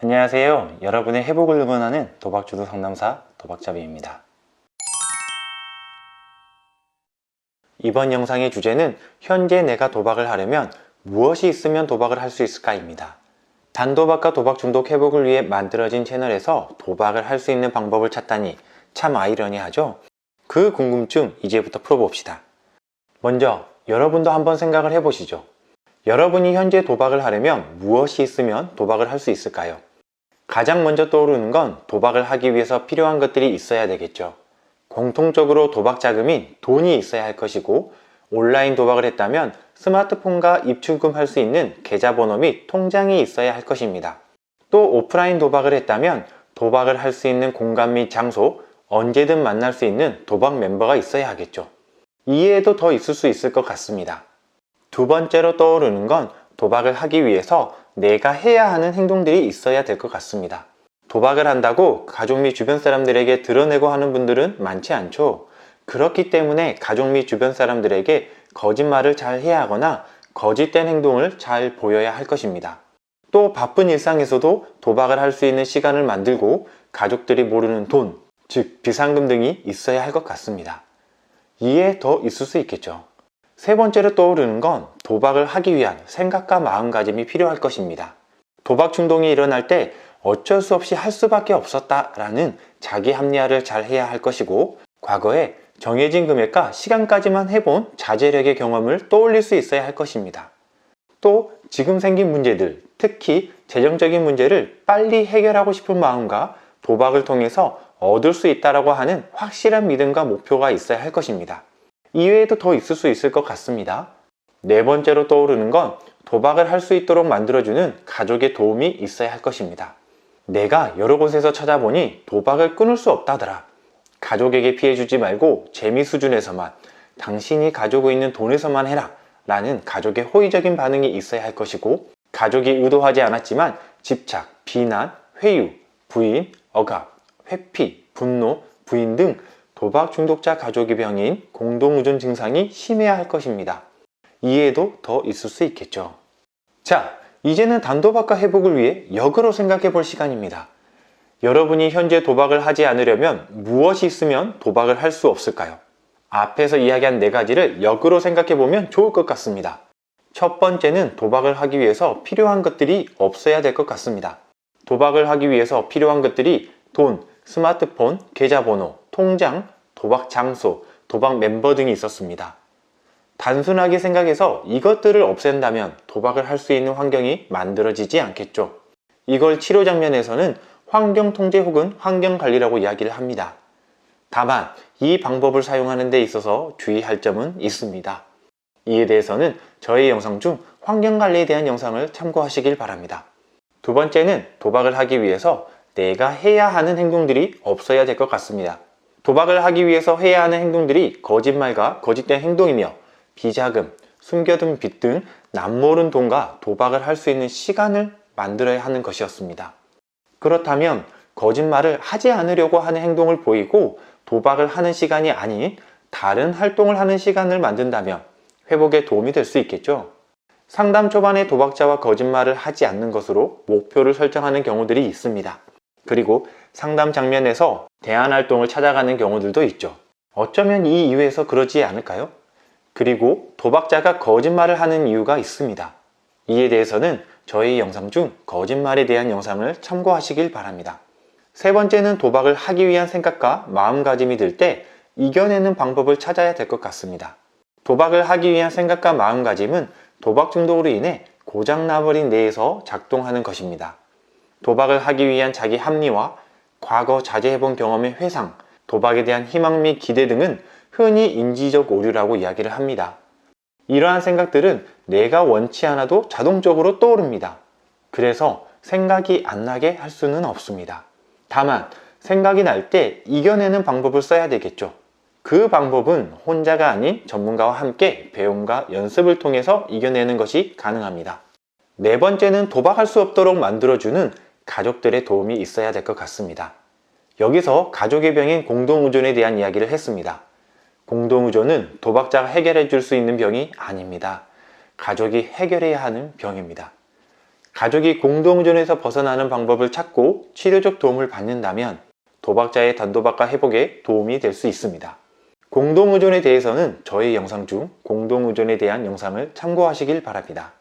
안녕하세요. 여러분의 회복을 응원하는 도박주도 상담사 도박잡이입니다. 이번 영상의 주제는 현재 내가 도박을 하려면 무엇이 있으면 도박을 할 수 있을까입니다. 단도박과 도박 중독 회복을 위해 만들어진 채널에서 도박을 할 수 있는 방법을 찾다니 참 아이러니하죠? 그 궁금증 이제부터 풀어봅시다. 먼저 여러분도 한번 생각을 해보시죠. 여러분이 현재 도박을 하려면 무엇이 있으면 도박을 할 수 있을까요? 가장 먼저 떠오르는 건 도박을 하기 위해서 필요한 것들이 있어야 되겠죠. 공통적으로 도박 자금인 돈이 있어야 할 것이고, 온라인 도박을 했다면 스마트폰과 입출금할 수 있는 계좌번호 및 통장이 있어야 할 것입니다. 또 오프라인 도박을 했다면 도박을 할 수 있는 공간 및 장소, 언제든 만날 수 있는 도박 멤버가 있어야 하겠죠. 이외에도 더 있을 수 있을 것 같습니다. 두 번째로 떠오르는 건 도박을 하기 위해서 내가 해야 하는 행동들이 있어야 될 것 같습니다. 도박을 한다고 가족 및 주변 사람들에게 드러내고 하는 분들은 많지 않죠. 그렇기 때문에 가족 및 주변 사람들에게 거짓말을 잘 해야 하거나 거짓된 행동을 잘 보여야 할 것입니다. 또 바쁜 일상에서도 도박을 할 수 있는 시간을 만들고 가족들이 모르는 돈, 즉 비상금 등이 있어야 할 것 같습니다. 이에 더 있을 수 있겠죠. 세 번째로 떠오르는 건 도박을 하기 위한 생각과 마음가짐이 필요할 것입니다. 도박 충동이 일어날 때 어쩔 수 없이 할 수밖에 없었다라는 자기 합리화를 잘 해야 할 것이고, 과거에 정해진 금액과 시간까지만 해본 자제력의 경험을 떠올릴 수 있어야 할 것입니다. 또 지금 생긴 문제들, 특히 재정적인 문제를 빨리 해결하고 싶은 마음과 도박을 통해서 얻을 수 있다라고 하는 확실한 믿음과 목표가 있어야 할 것입니다. 이외에도 더 있을 수 있을 것 같습니다. 네 번째로 떠오르는 건 도박을 할 수 있도록 만들어주는 가족의 도움이 있어야 할 것입니다. 내가 여러 곳에서 찾아보니 도박을 끊을 수 없다더라. 가족에게 피해주지 말고 재미 수준에서만, 당신이 가지고 있는 돈에서만 해라 라는 가족의 호의적인 반응이 있어야 할 것이고, 가족이 의도하지 않았지만 집착, 비난, 회유, 부인, 억압, 회피, 분노, 부인 등 도박 중독자 가족의 병인 공동의존 증상이 심해야 할 것입니다. 이에도 더 있을 수 있겠죠. 자, 이제는 단도박과 회복을 위해 역으로 생각해 볼 시간입니다. 여러분이 현재 도박을 하지 않으려면 무엇이 있으면 도박을 할 수 없을까요? 앞에서 이야기한 네 가지를 역으로 생각해 보면 좋을 것 같습니다. 첫 번째는 도박을 하기 위해서 필요한 것들이 없어야 될 것 같습니다. 도박을 하기 위해서 필요한 것들이 돈, 스마트폰, 계좌번호, 통장, 도박 장소, 도박 멤버 등이 있었습니다. 단순하게 생각해서 이것들을 없앤다면 도박을 할 수 있는 환경이 만들어지지 않겠죠. 이걸 치료 장면에서는 환경 통제 혹은 환경 관리라고 이야기를 합니다. 다만 이 방법을 사용하는 데 있어서 주의할 점은 있습니다. 이에 대해서는 저의 영상 중 환경 관리에 대한 영상을 참고하시길 바랍니다. 두 번째는 도박을 하기 위해서 내가 해야 하는 행동들이 없어야 될 것 같습니다. 도박을 하기 위해서 해야 하는 행동들이 거짓말과 거짓된 행동이며, 비자금, 숨겨둔 빚 등 남모른 돈과 도박을 할 수 있는 시간을 만들어야 하는 것이었습니다. 그렇다면 거짓말을 하지 않으려고 하는 행동을 보이고 도박을 하는 시간이 아닌 다른 활동을 하는 시간을 만든다면 회복에 도움이 될 수 있겠죠. 상담 초반에 도박자와 거짓말을 하지 않는 것으로 목표를 설정하는 경우들이 있습니다. 그리고 상담 장면에서 대안 활동을 찾아가는 경우들도 있죠. 어쩌면 이 이유에서 그러지 않을까요? 그리고 도박자가 거짓말을 하는 이유가 있습니다. 이에 대해서는 저희 영상 중 거짓말에 대한 영상을 참고하시길 바랍니다. 세 번째는 도박을 하기 위한 생각과 마음가짐이 들 때 이겨내는 방법을 찾아야 될 것 같습니다. 도박을 하기 위한 생각과 마음가짐은 도박 중독으로 인해 고장나버린 뇌에서 작동하는 것입니다. 도박을 하기 위한 자기 합리화, 과거 자제해본 경험의 회상, 도박에 대한 희망 및 기대 등은 흔히 인지적 오류라고 이야기를 합니다. 이러한 생각들은 내가 원치 않아도 자동적으로 떠오릅니다. 그래서 생각이 안 나게 할 수는 없습니다. 다만 생각이 날 때 이겨내는 방법을 써야 되겠죠. 그 방법은 혼자가 아닌 전문가와 함께 배움과 연습을 통해서 이겨내는 것이 가능합니다. 네 번째는 도박할 수 없도록 만들어주는 가족들의 도움이 있어야 될 것 같습니다. 여기서 가족의 병인 공동의존에 대한 이야기를 했습니다. 공동의존은 도박자가 해결해 줄 수 있는 병이 아닙니다. 가족이 해결해야 하는 병입니다. 가족이 공동의존에서 벗어나는 방법을 찾고 치료적 도움을 받는다면 도박자의 단도박과 회복에 도움이 될 수 있습니다. 공동의존에 대해서는 저희 영상 중 공동의존에 대한 영상을 참고하시길 바랍니다.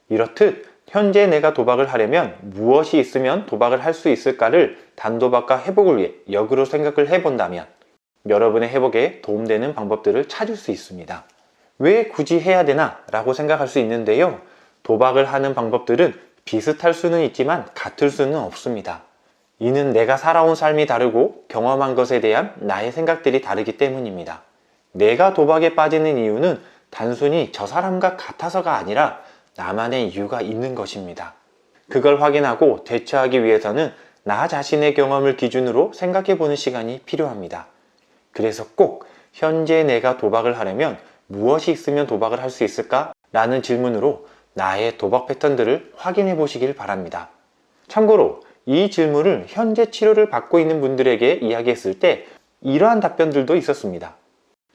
이렇듯 현재 내가 도박을 하려면 무엇이 있으면 도박을 할 수 있을까를 단도박과 회복을 위해 역으로 생각을 해본다면 여러분의 회복에 도움되는 방법들을 찾을 수 있습니다. 왜 굳이 해야 되나 라고 생각할 수 있는데요. 도박을 하는 방법들은 비슷할 수는 있지만 같을 수는 없습니다. 이는 내가 살아온 삶이 다르고 경험한 것에 대한 나의 생각들이 다르기 때문입니다. 내가 도박에 빠지는 이유는 단순히 저 사람과 같아서가 아니라 나만의 이유가 있는 것입니다. 그걸 확인하고 대처하기 위해서는 나 자신의 경험을 기준으로 생각해 보는 시간이 필요합니다. 그래서 꼭 현재 내가 도박을 하려면 무엇이 있으면 도박을 할 수 있을까? 라는 질문으로 나의 도박 패턴들을 확인해 보시길 바랍니다. 참고로 이 질문을 현재 치료를 받고 있는 분들에게 이야기했을 때 이러한 답변들도 있었습니다.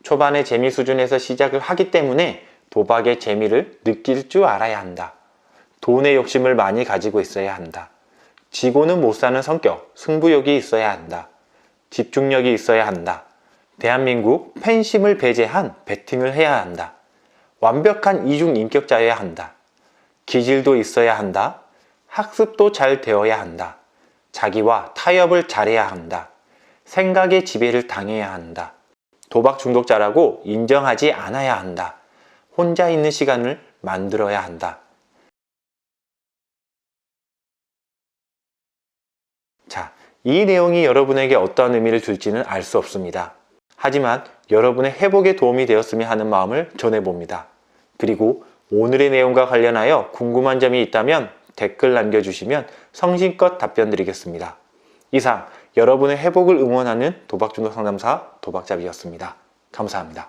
초반의 재미 수준에서 시작을 하기 때문에 도박의 재미를 느낄 줄 알아야 한다. 돈의 욕심을 많이 가지고 있어야 한다. 지고는 못 사는 성격, 승부욕이 있어야 한다. 집중력이 있어야 한다. 대한민국 팬심을 배제한 베팅을 해야 한다. 완벽한 이중 인격자여야 한다. 기질도 있어야 한다. 학습도 잘 되어야 한다. 자기와 타협을 잘해야 한다. 생각의 지배를 당해야 한다. 도박 중독자라고 인정하지 않아야 한다. 혼자 있는 시간을 만들어야 한다. 자, 이 내용이 여러분에게 어떤 의미를 줄지는 알 수 없습니다. 하지만 여러분의 회복에 도움이 되었으면 하는 마음을 전해봅니다. 그리고 오늘의 내용과 관련하여 궁금한 점이 있다면 댓글 남겨주시면 성심껏 답변 드리겠습니다. 이상 여러분의 회복을 응원하는 도박중독 상담사 도박잡이였습니다. 감사합니다.